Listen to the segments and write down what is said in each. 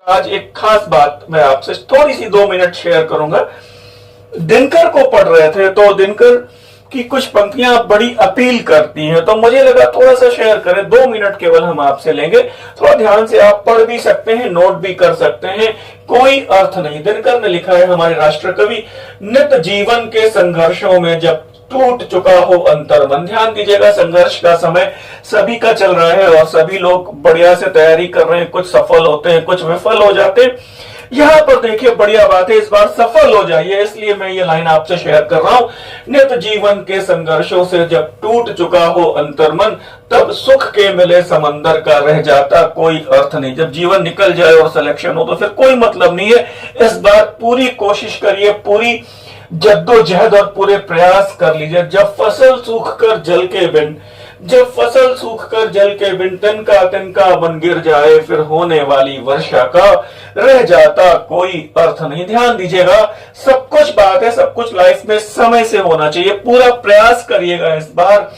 आज एक खास बात मैं आपसे थोड़ी सी 2 मिनट शेयर करूंगा। दिनकर को पढ़ रहे थे तो दिनकर की कुछ पंक्तियां बड़ी अपील करती हैं, तो मुझे लगा थोड़ा सा शेयर करें। 2 मिनट केवल हम आपसे लेंगे, थोड़ा ध्यान से आप पढ़ भी सकते हैं, नोट भी कर सकते हैं, कोई अर्थ नहीं। दिनकर ने लिखा है, हमारे राष्ट्र कवि, नित जीवन के संघर्षों में जब टूट चुका हो अंतर्मन। ध्यान दीजिएगा, संघर्ष का समय सभी का चल रहा है और सभी लोग बढ़िया से तैयारी कर रहे हैं, कुछ सफल होते हैं, कुछ विफल हो जाते हैं। यहां पर देखिए बढ़िया बात है, इस बार सफल हो जाइए, इसलिए मैं ये लाइन आपसे शेयर कर रहा हूं। नित जीवन के संघर्षों से जब टूट चुका हो अंतर्मन, तब सुख के मिले समंदर का रह जाता कोई अर्थ नहीं। जब जीवन निकल जाए और सिलेक्शन हो तो फिर कोई मतलब नहीं है। इस बार पूरी कोशिश करिए, पूरी जद्दोजहद और पूरे प्रयास कर लीजिए। जब फसल सूख कर जल के बिन, जब फसल सूख कर जल के बिन तिनका तिनका बन गिर जाए, फिर होने वाली वर्षा का रह जाता कोई अर्थ नहीं। ध्यान दीजिएगा, सब कुछ बात है, सब कुछ लाइफ में समय से होना चाहिए। पूरा प्रयास करिएगा इस बार।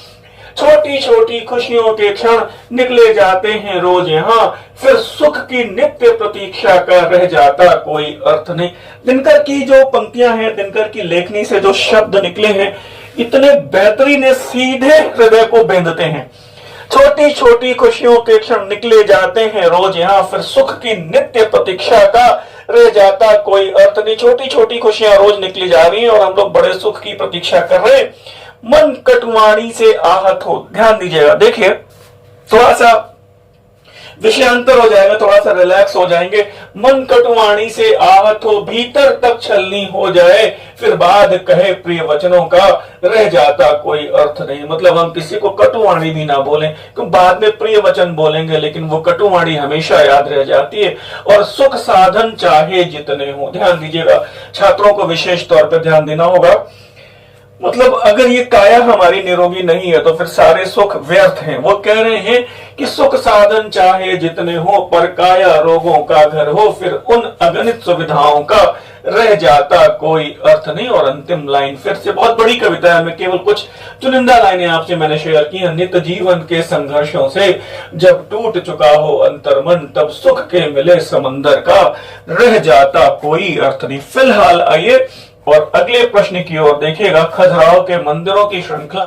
छोटी छोटी खुशियों के क्षण निकले जाते हैं रोज यहाँ, फिर सुख की नित्य प्रतीक्षा का रह जाता कोई अर्थ नहीं। दिनकर की जो पंक्तियां हैं, दिनकर की लेखनी से जो शब्द निकले हैं, इतने बेहतरीन है, सीधे हृदय को बेंधते हैं। छोटी छोटी खुशियों के क्षण निकले जाते हैं रोज यहाँ, फिर सुख की नित्य प्रतीक्षा का रह जाता कोई अर्थ नहीं। छोटी छोटी खुशियां रोज निकली जा रही हैं और हम लोग बड़े सुख की प्रतीक्षा कर रहे हैं। मन कटुवाणी से आहत हो, ध्यान दीजिएगा, देखिए थोड़ा सा विषयांतर हो जाएगा, थोड़ा सा रिलैक्स हो जाएंगे। मन कटुवाणी से आहत हो, भीतर तक छलनी हो जाए, फिर बाद कहे प्रिय वचनों का रह जाता कोई अर्थ नहीं। मतलब हम किसी को कटुवाणी भी ना बोलें, क्योंकि बाद में प्रिय वचन बोलेंगे, लेकिन वो कटुवाणी हमेशा याद रह जाती है। और सुख साधन चाहे जितने हो, ध्यान दीजिएगा, छात्रों को विशेष तौर पर ध्यान देना होगा। मतलब अगर ये काया हमारी निरोगी नहीं है तो फिर सारे सुख व्यर्थ हैं। वो कह रहे हैं कि सुख साधन चाहे जितने हो, पर काया रोगों का घर हो, फिर उन अगणित सुविधाओं का रह जाता कोई अर्थ नहीं। और अंतिम लाइन फिर से बहुत बड़ी कविता है, मैं केवल कुछ चुनिंदा लाइनें आपसे मैंने शेयर की हैं। नित जीवन के संघर्षों से जब टूट चुका हो अंतर्मन, तब सुख के मिले समंदर का रह जाता कोई अर्थ नहीं। फिलहाल आइए और अगले प्रश्न की ओर देखिएगा। खजुराहो के मंदिरों की श्रृंखला